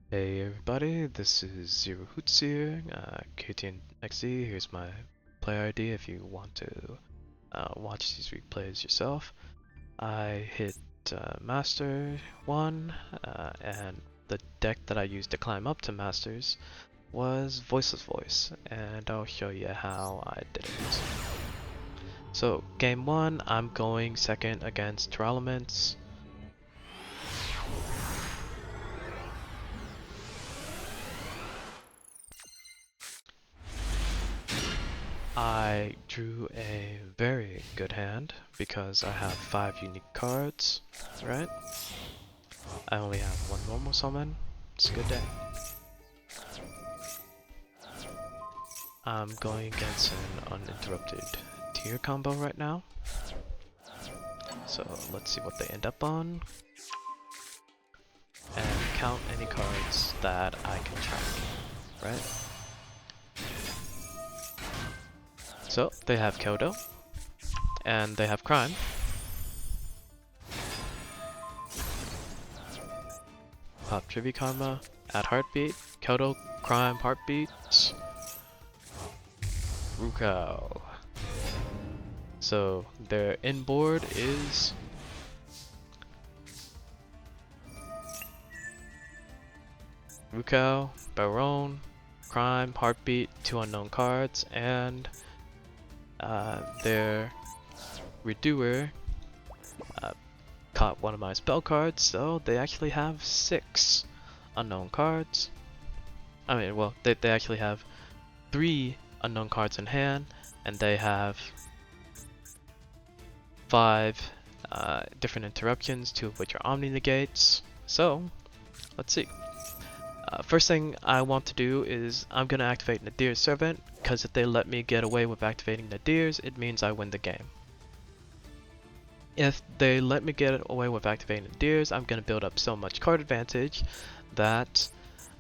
Hey everybody, this is Zero Hoots here, KTNXZ. Here's my player ID if you want to watch these replays yourself. I hit Master 1, and the deck that I used to climb up to Masters was Voiceless Voice, and I'll show you how I did it. So, game 1, I'm going second against Tearlament. I drew a very good hand because I have 5 unique cards, right? I only have 1 normal summon. It's a good day. I'm going against an uninterrupted tier combo right now. So let's see what they end up on. And count any cards that I can track, right? So they have Kodo, and they have Crime. Pop Trivia Karma, add Heartbeat, Kodo, Crime, Heartbeats, Rukao. So their inboard is Rukao, Baron, Crime, Heartbeat, 2 unknown cards, and their Redoer caught one of my spell cards, so they actually have 6 unknown cards. I mean, well, they actually have 3 unknown cards in hand, and they have 5 different interruptions, 2 of which are Omni Negates. So, let's see. First thing I want to do is I'm going to activate Nadir's Servant, because if they let me get away with activating Nadir's, it means I win the game. If they let me get away with activating Nadir's, I'm going to build up so much card advantage that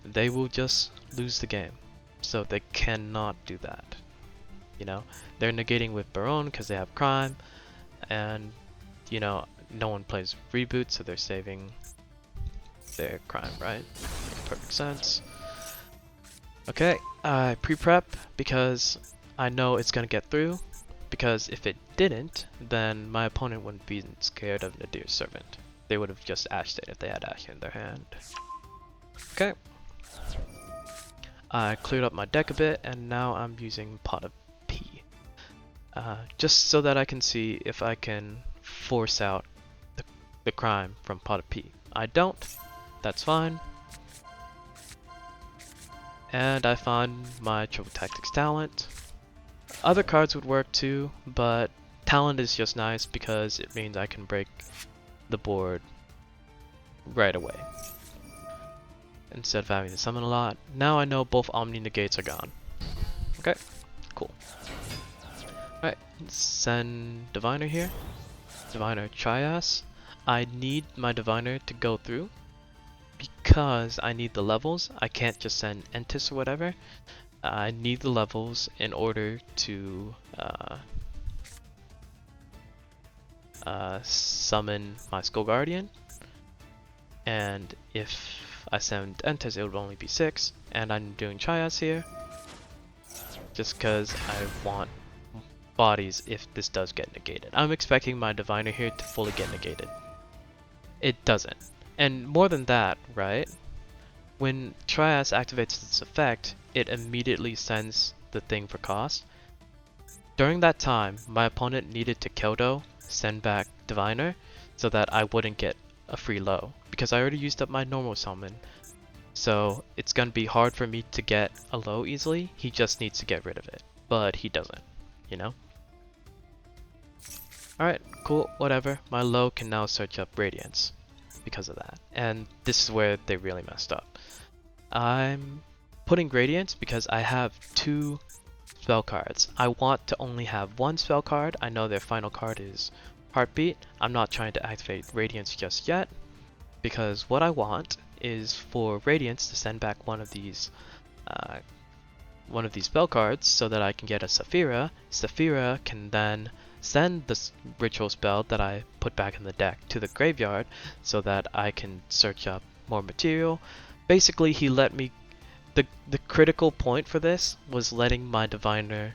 they will just lose the game. So they cannot do that. You know, they're negating with Baron because they have Crime, and you know, no one plays Reboot, so they're saving their Crime, right? Makes perfect sense. Okay, I pre-prep because I know it's gonna get through, because if it didn't, then my opponent wouldn't be scared of Nadir's Servant. They would have just ashed it if they had ash in their hand. Okay. I cleared up my deck a bit, and now I'm using Pot of P. Just so that I can see if I can force out the Crime from Pot of P. I don't. That's fine. And I found my Triple Tactics talent. Other cards would work too, but talent is just nice because it means I can break the board right away instead of having to summon a lot. Now I know both Omni Negates are gone. Okay, cool. Alright, send Diviner here. Diviner Trias. I need my Diviner to go through because I need the levels. I can't just send Entis or whatever. I need the levels in order to summon my Skull Guardian. And if I send Entis, it would only be 6. And I'm doing Trias here just because I want bodies if this does get negated. I'm expecting my Diviner here to fully get negated. It doesn't. And more than that, right? When Trias activates its effect, it immediately sends the thing for cost. During that time, my opponent needed to Kodo, send back Diviner, so that I wouldn't get a free low, because I already used up my normal summon. So it's gonna be hard for me to get a low easily. He just needs to get rid of it, but he doesn't, you know? Alright, cool, whatever. My low can now search up Radiance because of that. And this is where they really messed up. I'm putting Radiance because I have 2 spell cards. I want to only have 1 spell card. I know their final card is Heartbeat. I'm not trying to activate Radiance just yet, because what I want is for Radiance to send back one of these spell cards so that I can get a Saphira. Saphira can then send this ritual spell that I put back in the deck to the graveyard so that I can search up more material, basically he let me, the critical point for this was letting my diviner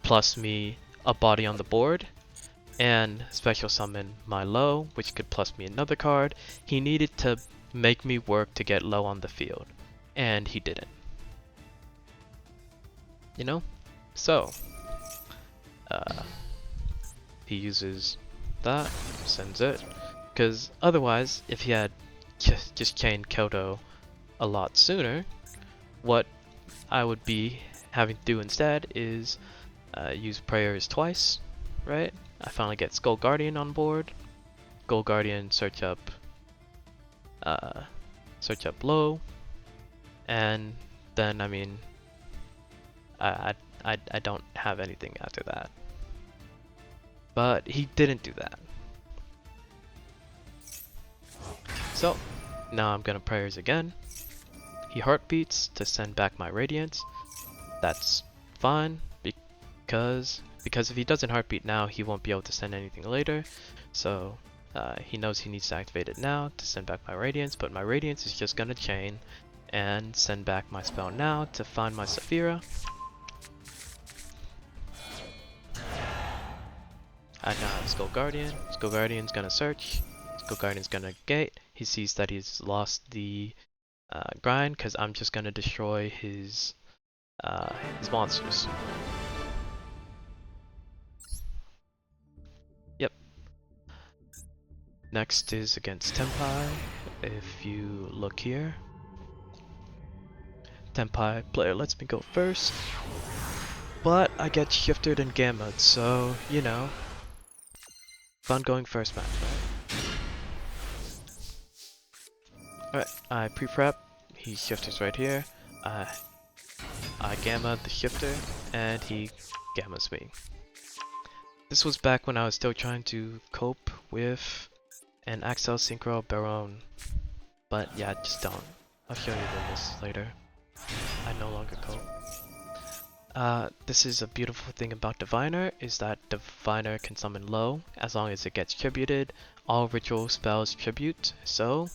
plus me a body on the board and special summon my low, which could plus me another card. He needed to make me work to get low on the field, and he didn't. You know? So, he uses that, sends it, because otherwise, if he had just chained Kodo a lot sooner, what I would be having to do instead is use prayers twice, right? I finally get Skull Guardian on board. Skull Guardian search up low, and then I mean, I don't have anything after that. But he didn't do that. So now I'm gonna prayers again. He heartbeats to send back my radiance. That's fine because if he doesn't heartbeat now, he won't be able to send anything later. So he knows he needs to activate it now to send back my radiance, but my radiance is just gonna chain and send back my spell now to find my Saphira. I now have Skull Guardian. Skull Guardian's gonna search. Skull Guardian's gonna gate. He sees that he's lost the grind because I'm just gonna destroy his monsters. Yep. Next is against Tenpai. If you look here, Tenpai player lets me go first, but I get shifted and gammaed, so you know, fun going first match, right? Alright, I pre-prep, he shifters right here, I gamma the shifter, and he gammas me. This was back when I was still trying to cope with an Axel Synchro Baron, but yeah, just don't. I'll show you this later. I no longer cope. This is a beautiful thing about Diviner, is that Diviner can summon low, as long as it gets tributed. All ritual spells tribute, so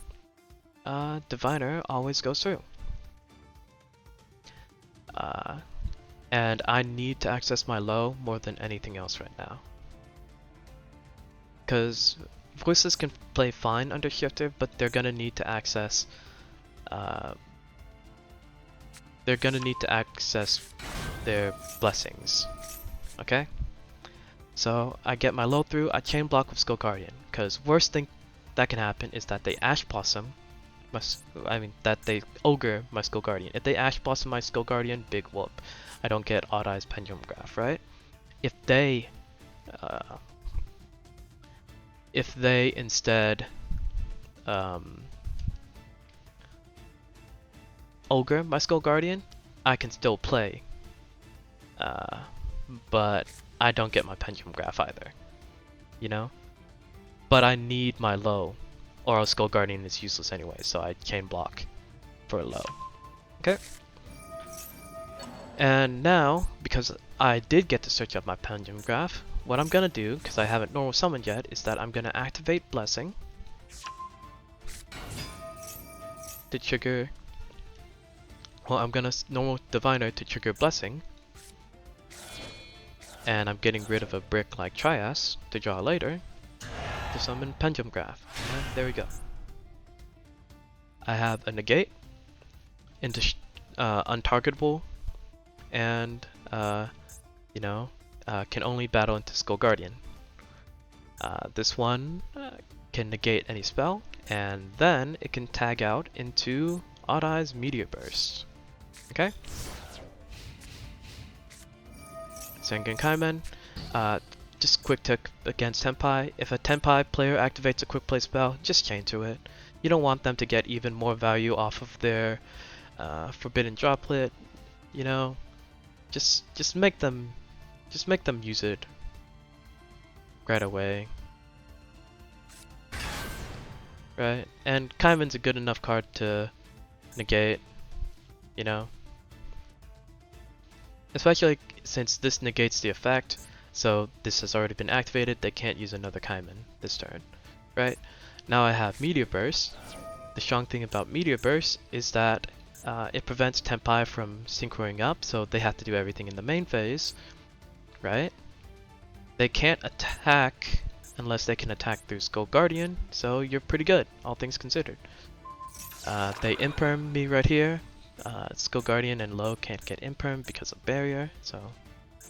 Diviner always goes through. And I need to access my low more than anything else right now. Because Voiceless can play fine under Shifter, but they're gonna need to access their blessings. Okay? So I get my low through, I chain block with Skull Guardian, because worst thing that can happen is that they Ash Blossom that they ogre my Skull Guardian. If they Ash Blossom my Skull Guardian, big whoop. I don't get Odd Eyes Pendulum Graph, right? If they instead ogre my Skull Guardian, I can still play. But I don't get my Pendulum Graph either. You know? But I need my low, or else Skull Guardian is useless anyway, so I chain block for a low. Okay? And now, because I did get to search up my Pendulum Graph, what I'm gonna do, because I haven't normal summoned yet, is that I'm gonna activate Blessing to trigger. Well, I'm gonna normal Diviner to trigger Blessing, and I'm getting rid of a brick like Trias to draw later to summon Pendulum Graph. And there we go. I have a negate into untargetable, and you know, can only battle into Skull Guardian. This one can negate any spell, and then it can tag out into Odd Eyes Meteor Burst. Okay? Sengen Kaimen, just quick tick against Tenpai. If a Tenpai player activates a quick play spell, just chain to it. You don't want them to get even more value off of their Forbidden Droplet. You know, just make them use it right away. Right? And Kaiman's a good enough card to negate, you know? Especially since this negates the effect, so this has already been activated, they can't use another Kaiman this turn. Right? Now I have Meteor Burst, the strong thing about Meteor Burst is that it prevents Tenpai from synchroing up, so they have to do everything in the main phase, right? They can't attack unless they can attack through Skull Guardian, so you're pretty good, all things considered. They imperm me right here. Skull Guardian and Low can't get imperm because of barrier, so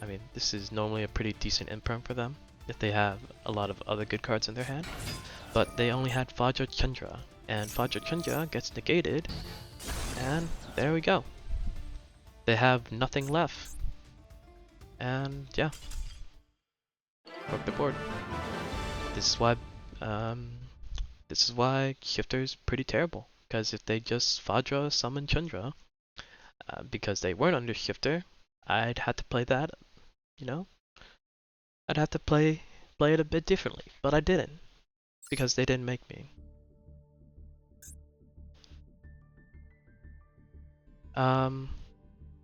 I mean this is normally a pretty decent imperm for them if they have a lot of other good cards in their hand. But they only had Vajra Chandra, and Vajra Chandra gets negated, and there we go. They have nothing left, and yeah, broke the board. This is why Shifter's pretty terrible. Because if they just Vajra summon Chandra, because they weren't under Shifter, I'd have to play that, you know? I'd have to play it a bit differently, but I didn't. Because they didn't make me.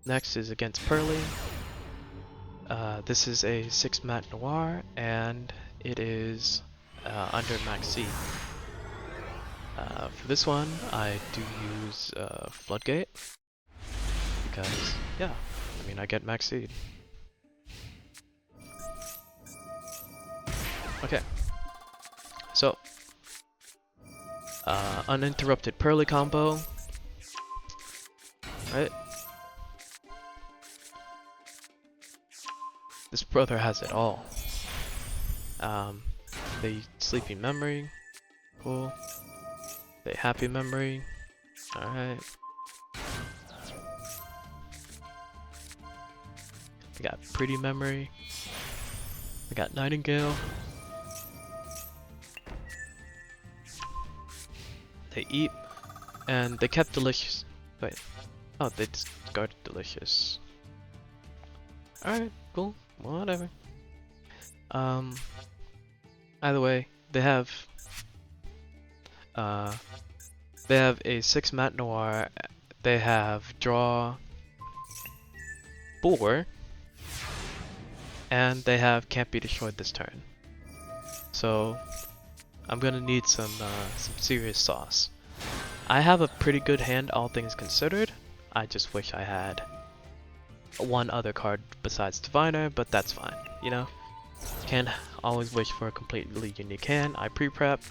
Next is against Purrely. This is a 6 Mat Noir, and it is under Max C. For this one, I do use Floodgate, because, yeah, I mean, I get Max Seed. Okay, so, uninterrupted Purrely combo, right? This brother has it all. They Sleeping Memory, cool. They Happy Memory, alright. They got Pretty Memory. They got Nightingale. They Eat, and they kept Delicious. Wait, oh, they discarded Delicious. Alright, cool, whatever. Either way, they have a 6 Mat Noir. They have draw 4, and they have can't be destroyed this turn. So I'm gonna need some serious sauce. I have a pretty good hand, all things considered. I just wish I had one other card besides Diviner, but that's fine, you know? Can't always wish for a completely unique hand. I pre-prep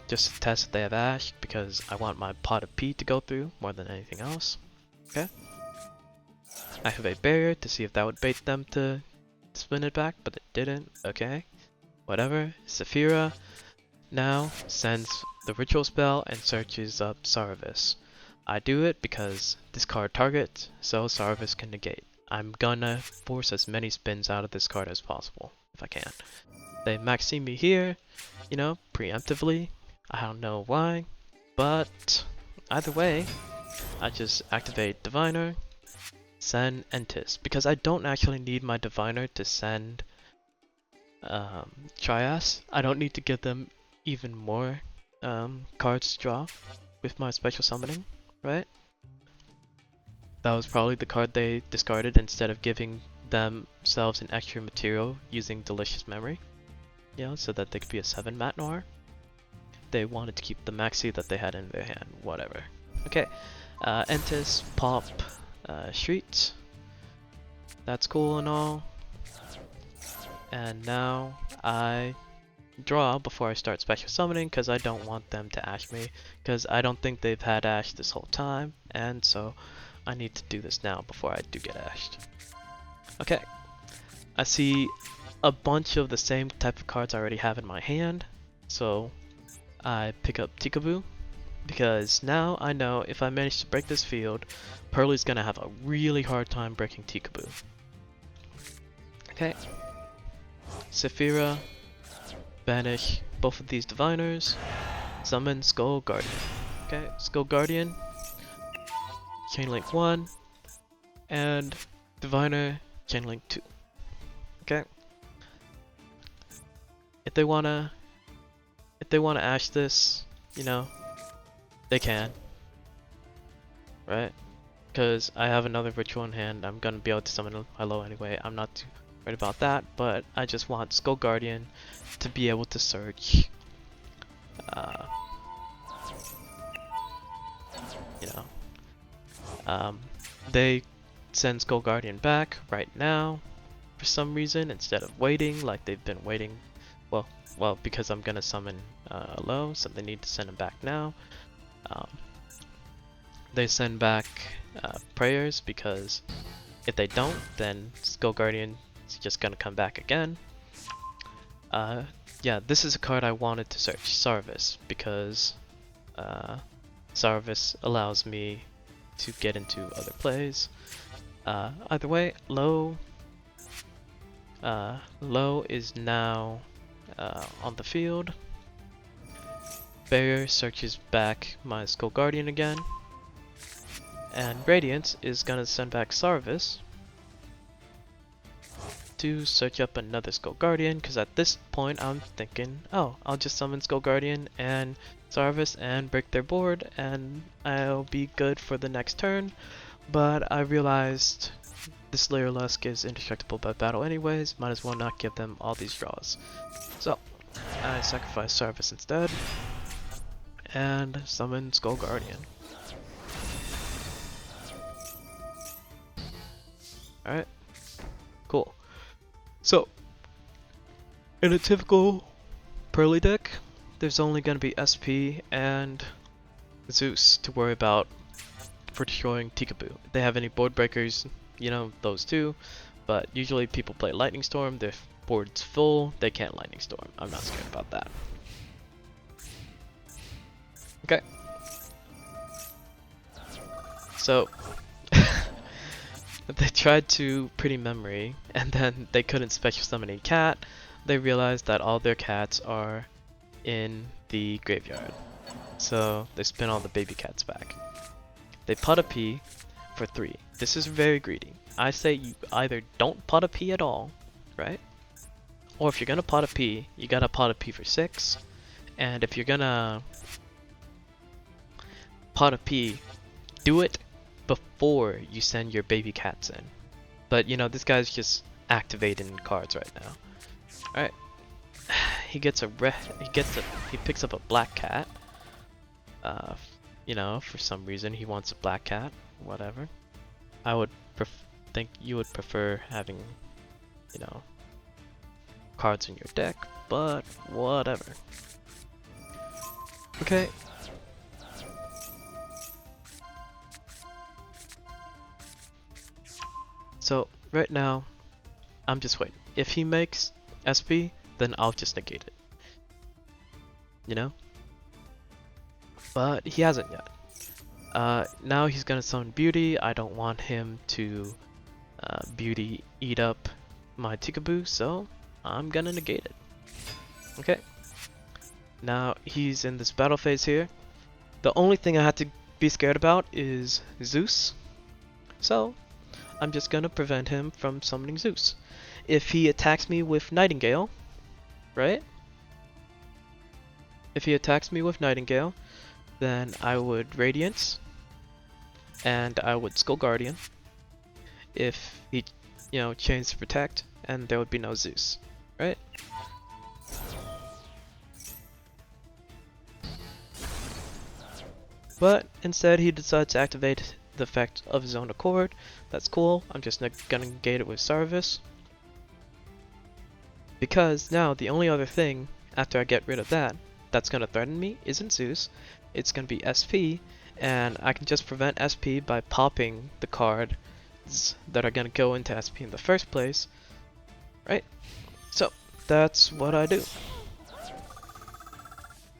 just to test if they have Ash, because I want my pot of P to go through more than anything else. Okay. I have a barrier to see if that would bait them to spin it back, but it didn't. Okay. Whatever. Saphira now sends the ritual spell and searches up Saravis. I do it because this card targets, so Saravis can negate. I'm gonna force as many spins out of this card as possible, if I can. They maxi me here, you know, preemptively. I don't know why, but either way, I just activate Diviner, send Entis, because I don't actually need my Diviner to send Trias. I don't need to give them even more cards to draw with my special summoning, right? That was probably the card they discarded instead of giving themselves an extra material using Delicious Memory, you know, so that they could be a 7 Mat Noir. They wanted to keep the maxi that they had in their hand, whatever. Okay, Entis, Pop, Street. That's cool and all. And now I draw before I start special summoning, because I don't want them to Ash me, because I don't think they've had Ash this whole time, and so I need to do this now before I do get Ashed. Okay, I see a bunch of the same type of cards I already have in my hand, so I pick up Tikaboo, because now I know if I manage to break this field, Purrely's gonna have a really hard time breaking Tikaboo. Okay, Saphira, banish both of these Diviners, summon Skull Guardian. Okay, Skull Guardian, Chainlink 1, and Diviner, Chainlink 2. Okay. If they wanna Ash this, you know, they can. Right? Because I have another ritual in hand, I'm gonna be able to summon Hello anyway, I'm not too worried about that, but I just want Skull Guardian to be able to search you know, they send Skull Guardian back right now for some reason instead of waiting like they've been waiting. Well, because I'm gonna summon low, so they need to send him back now. They send back prayers because if they don't, then Skull Guardian is just gonna come back again. Yeah, this is a card I wanted to search, Sarvis, because Sarvis allows me to get into other plays. Either way, low is now on the field. Barrier searches back my Skull Guardian again. And Radiance is gonna send back Sarvis to search up another Skull Guardian, because at this point I'm thinking, oh, I'll just summon Skull Guardian and Sarvis and break their board and I'll be good for the next turn. But I realized this Slayer Lusk is indestructible by battle anyways, might as well not give them all these draws. So I sacrifice Sarvis instead and summon Skull Guardian. Alright, cool. So, in a typical Purrely deck, there's only going to be SP and Zeus to worry about for destroying Tikaboo. If they have any board breakers, you know, those two. But usually people play Lightning Storm, their board's full, they can't Lightning Storm. I'm not scared about that. Okay. So, they tried to Pretty Memory, and then they couldn't special summon a cat. They realized that all their cats are in the graveyard. So they spin all the baby cats back. They pot a P for 3. This is very greedy. I say you either don't pot a P at all, right? Or if you're gonna pot a P, you gotta pot a P for 6. And if you're gonna pot a P, do it before you send your baby cats in. But you know, this guy's just activating cards right now. Alright. He picks up a black cat. You know, for some reason he wants a black cat. Whatever. I would think you would prefer having, you know, cards in your deck, but whatever. Okay. So right now, I'm just waiting. If he makes SP, then I'll just negate it. You know? But he hasn't yet. Now he's gonna summon Beauty. I don't want him to Beauty eat up my Tikaboo, so I'm gonna negate it. Okay. Now he's in this battle phase here. The only thing I have to be scared about is Zeus. So I'm just gonna prevent him from summoning Zeus. If he attacks me with Nightingale, right? If he attacks me with Nightingale, then I would Radiance, and I would Skull Guardian. If he, you know, chains to protect, and there would be no Zeus, right? But instead he decides to activate the effect of his own accord. That's cool. I'm just gonna negate it with Sarvis. Because now the only other thing after I get rid of that that's gonna threaten me isn't Zeus. It's gonna be SP, and I can just prevent SP by popping the cards that are gonna go into SP in the first place. Right? So that's what I do.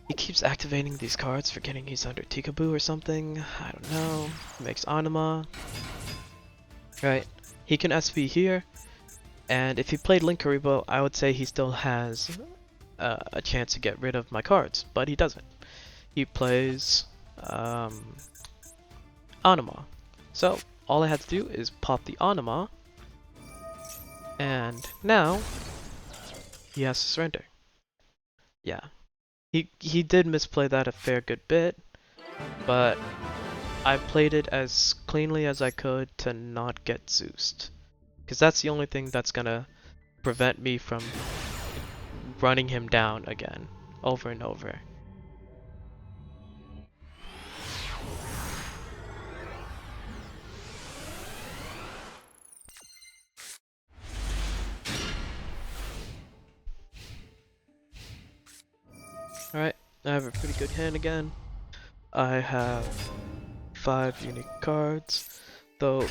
He keeps activating these cards, forgetting he's under Tikaboo or something. I don't know. He makes Anima. Right. He can SP here. And if he played Link Karibo, I would say he still has a chance to get rid of my cards. But he doesn't. He plays Anima. So all I have to do is pop the Anima. And now he has to surrender. Yeah. He did misplay that a fair good bit, but I played it as cleanly as I could to not get Zeused. Because that's the only thing that's gonna prevent me from running him down again, over and over. I have a pretty good hand again. I have 5 unique cards, though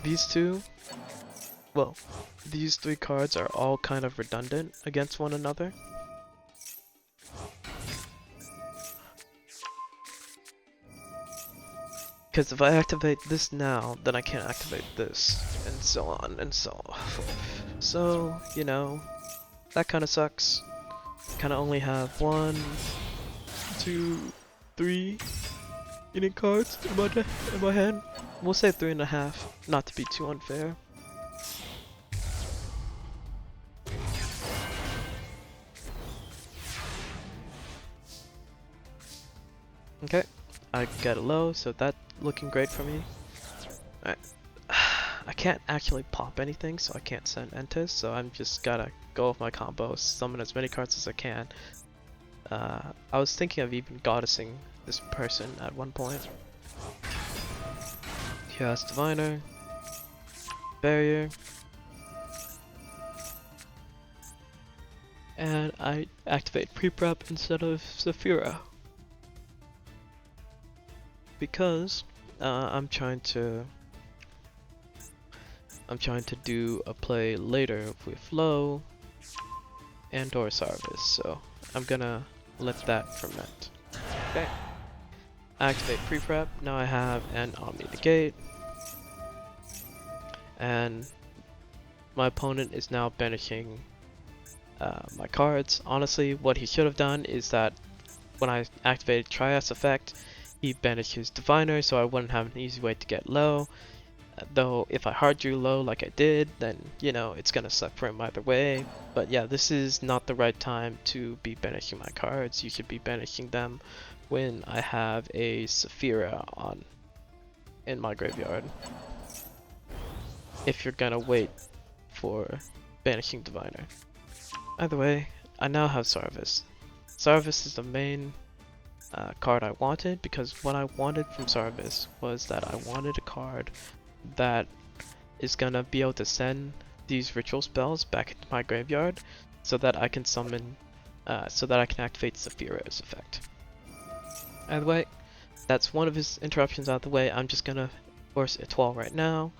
these two, well, these 3 cards are all kind of redundant against one another. Because if I activate this now, then I can't activate this, and so on and so forth. So, you know, that kind of sucks. Kind of only have 1, 2, 3 unique cards in my hand. We'll say 3.5, not to be too unfair. Okay, I got it low, so that's looking great for me. Alright. I can't actually pop anything, so I can't send Entis, so I'm just gotta go with my combo, summon as many cards as I can. I was thinking of even goddessing this person at one point. He has Diviner, Barrier, and I activate pre-prep instead of Saphira. Because I'm trying to do a play later with Low and or Sarvis, so I'm gonna let that ferment. Okay. Activate pre-prep. Now I have an Omni Negate, and my opponent is now banishing my cards. Honestly, what he should have done is that when I activated Trias effect, he banished his Diviner, so I wouldn't have an easy way to get Low. Though if I hard drew Low like I did, then you know it's gonna suck for him either way. But yeah, this is not the right time to be banishing my cards. You should be banishing them when I have a Saphira on in my graveyard. If you're gonna wait for banishing Diviner. Either way, I now have Sarvis. Sarvis is the main card I wanted, because what I wanted from Sarvis was that I wanted a card that is gonna be able to send these ritual spells back into my graveyard so that I can summon, so that I can activate Saphira's effect. Either way, that's one of his interruptions out of the way. I'm just gonna force Etoile right now,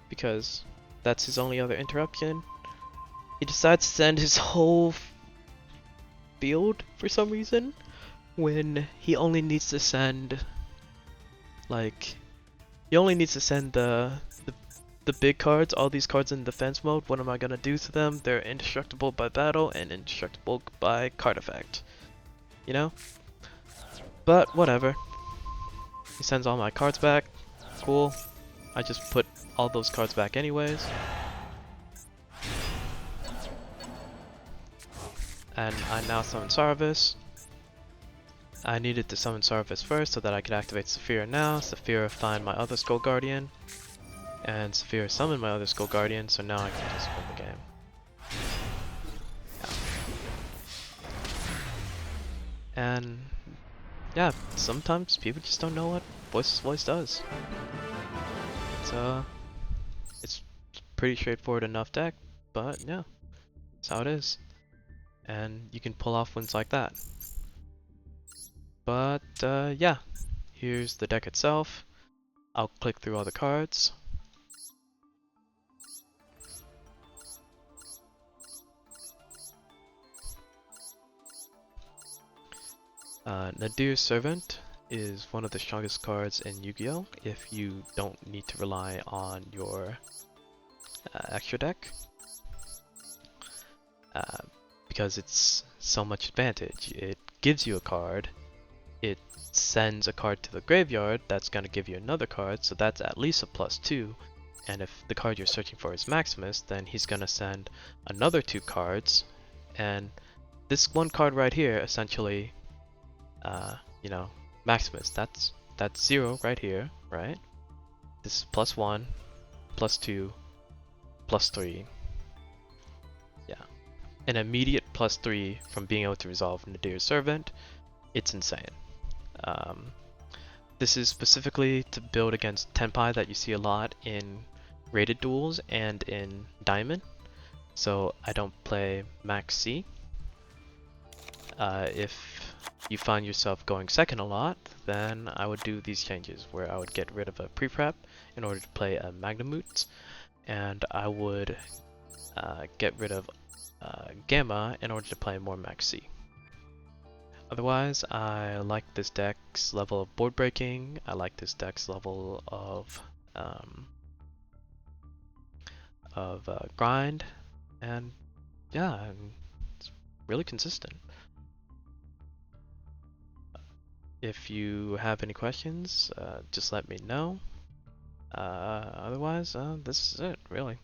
because that's his only other interruption. He decides to send his whole field for some reason, when he only needs to send, like, he only needs to send the big cards, all these cards in defense mode. What am I gonna do to them? They're indestructible by battle and indestructible by card effect. You know? But whatever. He sends all my cards back. Cool. I just put all those cards back anyways. And I now summon Sarvis. I needed to summon Sarvis first so that I could activate Saphira now. Saphira find my other Skull Guardian. And Saphira summon my other Skull Guardian, so now I can just win the game. Yeah. And yeah, sometimes people just don't know what Voiceless Voice does. It's pretty straightforward enough deck, but yeah, that's how it is. And you can pull off wins like that. But yeah, here's the deck itself. I'll click through all the cards. Nadir's Servant is one of the strongest cards in Yu-Gi-Oh! If you don't need to rely on your extra deck. Because it's so much advantage. It gives you a card, it sends a card to the graveyard that's going to give you another card, so that's at least a +2. And if the card you're searching for is Maximus, then he's going to send another 2 cards, and this one card right here essentially, you know, Maximus, that's 0 right here, right? This is +1, +2, +3. Yeah. An immediate +3 from being able to resolve Nadir's Servant. It's insane. This is specifically to build against Tenpai that you see a lot in rated duels and in Diamond. So I don't play Max C. If you find yourself going second a lot, then I would do these changes where I would get rid of a pre-prep in order to play a Magnamut, and I would get rid of Gamma in order to play more Max C. Otherwise, I like this deck's level of board breaking, I like this deck's level of grind, and yeah, it's really consistent. If you have any questions, just let me know. Otherwise, this is it, really.